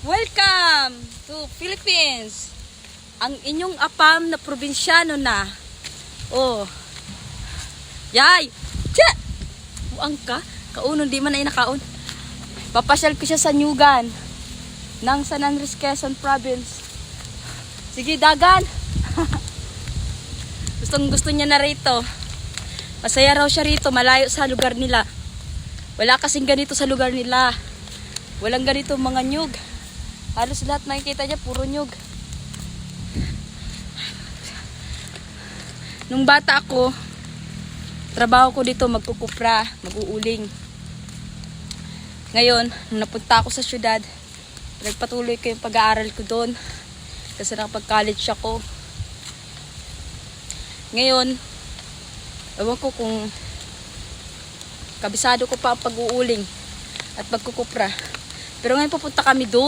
Welcome to Philippines. Ang inyong apam na probinsyano na. Oh. Yay! Tcha! Buang ka? Kaunon di man ay nakaon. Papasyal ko siya sa Nyugan ng San Andres, Quezon Province. Sige, dagan. Gusto niya na rito. Masaya raw siya rito, malayo sa lugar nila. Wala kasing ganito sa lugar nila. Walang ganito mga nyug. Halos lahat makikita niya, puro nyug. Nung bata ako, trabaho ko dito, magkukupra, mag-uuling. Ngayon, nung napunta ako sa syudad, nagpatuloy ko yung pag-aaral ko doon. Kasi nakapag-college ako. Ngayon, ewan ko kung kabisado ko pa ang pag-uuling at magkukupra. Pero ngayon pupunta kami doon.